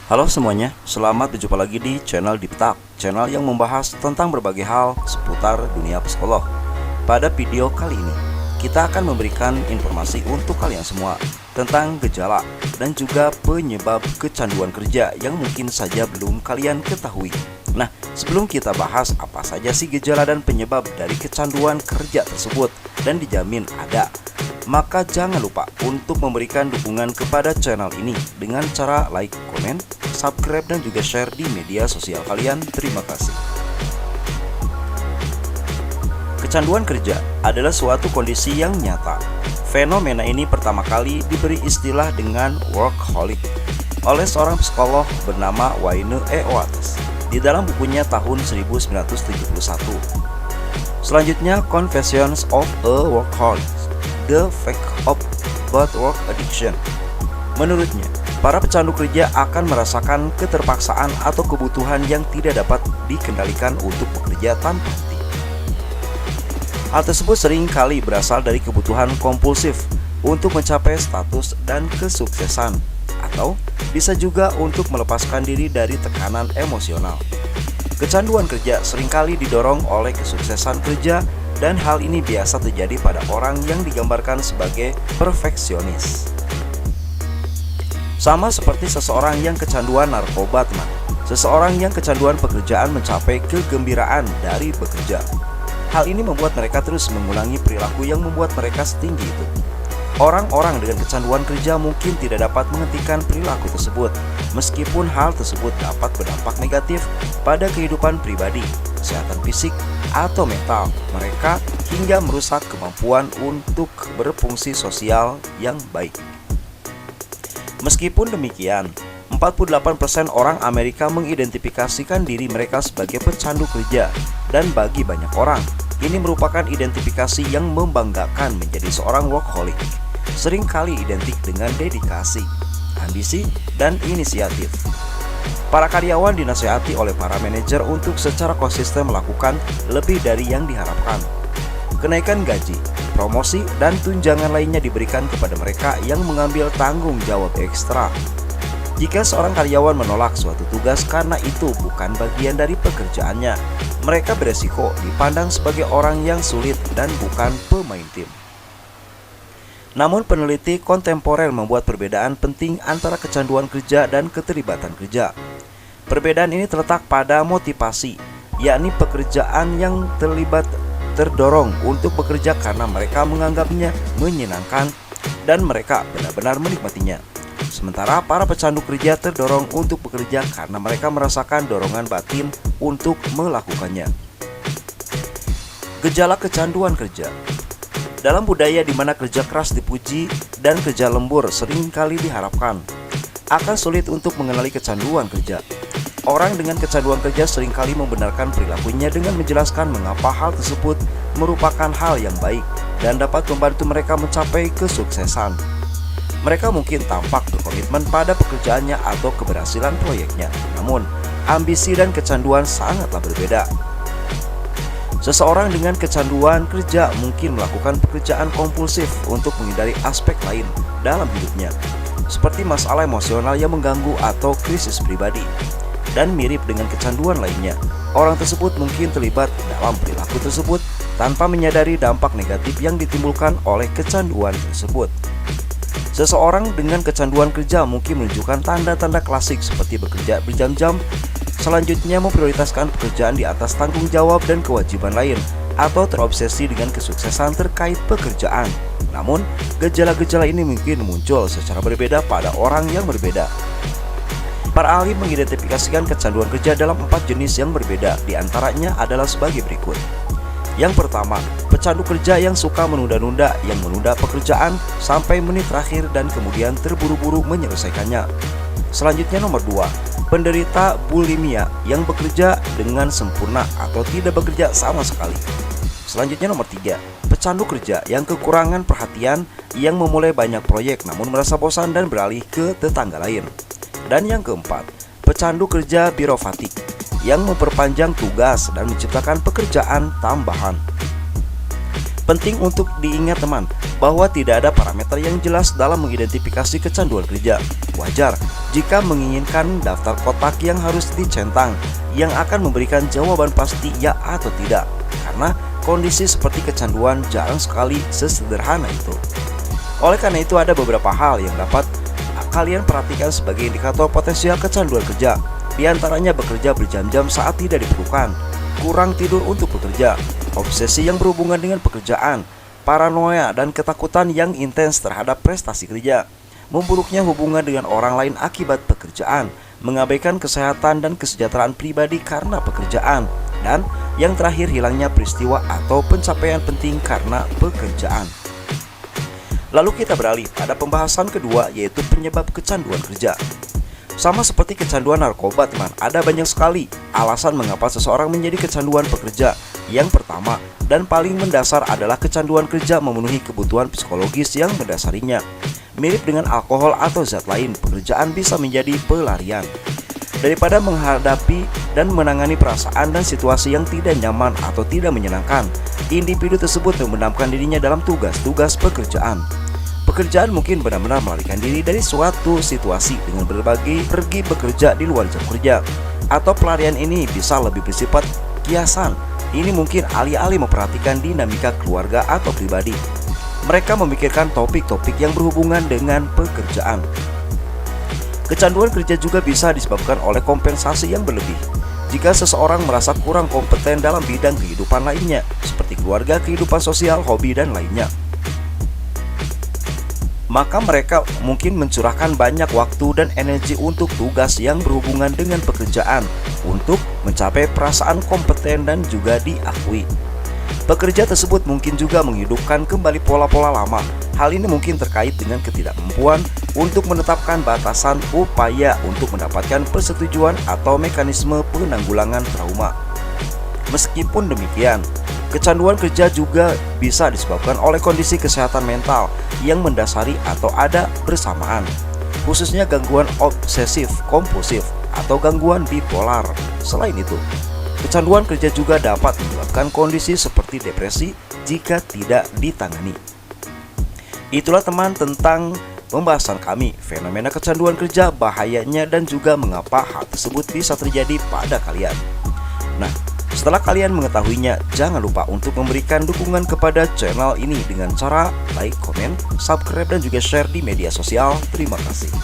Halo semuanya, selamat berjumpa lagi di channel Deep Talk, channel yang membahas tentang berbagai hal seputar dunia psikolog. Pada video kali ini, kita akan memberikan informasi untuk kalian semua tentang gejala dan juga penyebab kecanduan kerja yang mungkin saja belum kalian ketahui. Nah, sebelum kita bahas apa saja sih gejala dan penyebab dari kecanduan kerja tersebut dan dijamin ada, maka jangan lupa untuk memberikan dukungan kepada channel ini dengan cara like, komen, subscribe, dan juga share di media sosial kalian. Terima kasih. Kecanduan kerja adalah suatu kondisi yang nyata. Fenomena ini pertama kali diberi istilah dengan workaholic oleh seorang psikolog bernama Wayne E. Oates di dalam bukunya tahun 1971. Selanjutnya, Confessions of a Workaholic: The Fact About Work Addiction. Menurutnya, para pecandu kerja akan merasakan keterpaksaan atau kebutuhan yang tidak dapat dikendalikan untuk bekerja tanpa henti. Hal tersebut sering kali berasal dari kebutuhan kompulsif untuk mencapai status dan kesuksesan, atau bisa juga untuk melepaskan diri dari tekanan emosional. Kecanduan kerja seringkali didorong oleh kesuksesan kerja, dan hal ini biasa terjadi pada orang yang digambarkan sebagai perfeksionis. Sama seperti seseorang yang kecanduan narkoba, teman. Seseorang yang kecanduan pekerjaan mencapai kegembiraan dari bekerja. Hal ini membuat mereka terus mengulangi perilaku yang membuat mereka setinggi itu. Orang-orang dengan kecanduan kerja mungkin tidak dapat menghentikan perilaku tersebut, meskipun hal tersebut dapat berdampak negatif pada kehidupan pribadi, kesehatan fisik, atau mental mereka, hingga merusak kemampuan untuk berfungsi sosial yang baik. Meskipun demikian, 48% orang Amerika mengidentifikasikan diri mereka sebagai pecandu kerja, dan bagi banyak orang, ini merupakan identifikasi yang membanggakan. Menjadi seorang workaholic seringkali identik dengan dedikasi, ambisi, dan inisiatif. Para karyawan dinasihati oleh para manajer untuk secara konsisten melakukan lebih dari yang diharapkan. Kenaikan gaji, promosi, dan tunjangan lainnya diberikan kepada mereka yang mengambil tanggung jawab ekstra. Jika seorang karyawan menolak suatu tugas karena itu bukan bagian dari pekerjaannya, mereka beresiko dipandang sebagai orang yang sulit dan bukan pemain tim. Namun peneliti kontemporer membuat perbedaan penting antara kecanduan kerja dan keterlibatan kerja. Perbedaan ini terletak pada motivasi, yakni pekerjaan yang terlibat terdorong untuk bekerja karena mereka menganggapnya menyenangkan dan mereka benar-benar menikmatinya. Sementara para pecandu kerja terdorong untuk bekerja karena mereka merasakan dorongan batin untuk melakukannya. Gejala kecanduan kerja. Dalam budaya di mana kerja keras dipuji dan kerja lembur seringkali diharapkan, akan sulit untuk mengenali kecanduan kerja. Orang dengan kecanduan kerja seringkali membenarkan perilakunya dengan menjelaskan mengapa hal tersebut merupakan hal yang baik dan dapat membantu mereka mencapai kesuksesan. Mereka mungkin tampak berkomitmen pada pekerjaannya atau keberhasilan proyeknya, namun ambisi dan kecanduan sangatlah berbeda. Seseorang dengan kecanduan kerja mungkin melakukan pekerjaan kompulsif untuk menghindari aspek lain dalam hidupnya, seperti masalah emosional yang mengganggu atau krisis pribadi. Dan mirip dengan kecanduan lainnya, orang tersebut mungkin terlibat dalam perilaku tersebut tanpa menyadari dampak negatif yang ditimbulkan oleh kecanduan tersebut. Seseorang dengan kecanduan kerja mungkin menunjukkan tanda-tanda klasik seperti bekerja berjam-jam, selanjutnya memprioritaskan pekerjaan di atas tanggung jawab dan kewajiban lain, atau terobsesi dengan kesuksesan terkait pekerjaan. Namun, gejala-gejala ini mungkin muncul secara berbeda pada orang yang berbeda. Para ahli mengidentifikasikan kecanduan kerja dalam 4 jenis yang berbeda, diantaranya adalah sebagai berikut. Yang pertama, pecandu kerja yang suka menunda-nunda, yang menunda pekerjaan sampai menit terakhir dan kemudian terburu-buru menyelesaikannya. Selanjutnya nomor 2, penderita bulimia yang bekerja dengan sempurna atau tidak bekerja sama sekali. Selanjutnya nomor 3, pecandu kerja yang kekurangan perhatian, yang memulai banyak proyek namun merasa bosan dan beralih ke tetangga lain. Dan yang keempat, pecandu kerja birofatik yang memperpanjang tugas dan menciptakan pekerjaan tambahan. Penting untuk diingat teman, bahwa tidak ada parameter yang jelas dalam mengidentifikasi kecanduan kerja. Wajar jika menginginkan daftar kotak yang harus dicentang, yang akan memberikan jawaban pasti ya atau tidak. Karena kondisi seperti kecanduan jarang sekali sesederhana itu. Oleh karena itu ada beberapa hal yang dapat kalian perhatikan sebagai indikator potensial kecanduan kerja. Di antaranya bekerja berjam-jam saat tidak diperlukan, kurang tidur untuk bekerja, obsesi yang berhubungan dengan pekerjaan, paranoia dan ketakutan yang intens terhadap prestasi kerja, memburuknya hubungan dengan orang lain akibat pekerjaan, mengabaikan kesehatan dan kesejahteraan pribadi karena pekerjaan, dan yang terakhir hilangnya peristiwa atau pencapaian penting karena pekerjaan. Lalu kita beralih pada pembahasan kedua, yaitu penyebab kecanduan kerja. Sama seperti kecanduan narkoba teman, ada banyak sekali alasan mengapa seseorang menjadi kecanduan pekerja. Yang pertama dan paling mendasar adalah kecanduan kerja memenuhi kebutuhan psikologis yang mendasarinya. Mirip dengan alkohol atau zat lain, pekerjaan bisa menjadi pelarian. Daripada menghadapi dan menangani perasaan dan situasi yang tidak nyaman atau tidak menyenangkan, individu tersebut memendamkan dirinya dalam tugas-tugas pekerjaan. Pekerjaan mungkin benar-benar melarikan diri dari suatu situasi dengan berbagai pergi bekerja di luar jam kerja. Atau pelarian ini bisa lebih bersifat kiasan. Ini mungkin alih-alih memperhatikan dinamika keluarga atau pribadi, mereka memikirkan topik-topik yang berhubungan dengan pekerjaan. Kecanduan kerja juga bisa disebabkan oleh kompensasi yang berlebih. Jika seseorang merasa kurang kompeten dalam bidang kehidupan lainnya, seperti keluarga, kehidupan sosial, hobi, dan lainnya, maka mereka mungkin mencurahkan banyak waktu dan energi untuk tugas yang berhubungan dengan pekerjaan untuk mencapai perasaan kompeten dan juga diakui. Pekerja tersebut mungkin juga menghidupkan kembali pola-pola lama. Hal ini mungkin terkait dengan ketidakmampuan untuk menetapkan batasan upaya untuk mendapatkan persetujuan atau mekanisme penanggulangan trauma. Meskipun demikian, kecanduan kerja juga bisa disebabkan oleh kondisi kesehatan mental yang mendasari atau ada bersamaan, khususnya gangguan obsesif kompulsif atau gangguan bipolar. Selain itu, kecanduan kerja juga dapat menyebabkan kondisi seperti depresi jika tidak ditangani. Itulah teman tentang pembahasan kami, fenomena kecanduan kerja, bahayanya dan juga mengapa hal tersebut bisa terjadi pada kalian. Nah, setelah kalian mengetahuinya, jangan lupa untuk memberikan dukungan kepada channel ini dengan cara like, komen, subscribe, dan juga share di media sosial. Terima kasih.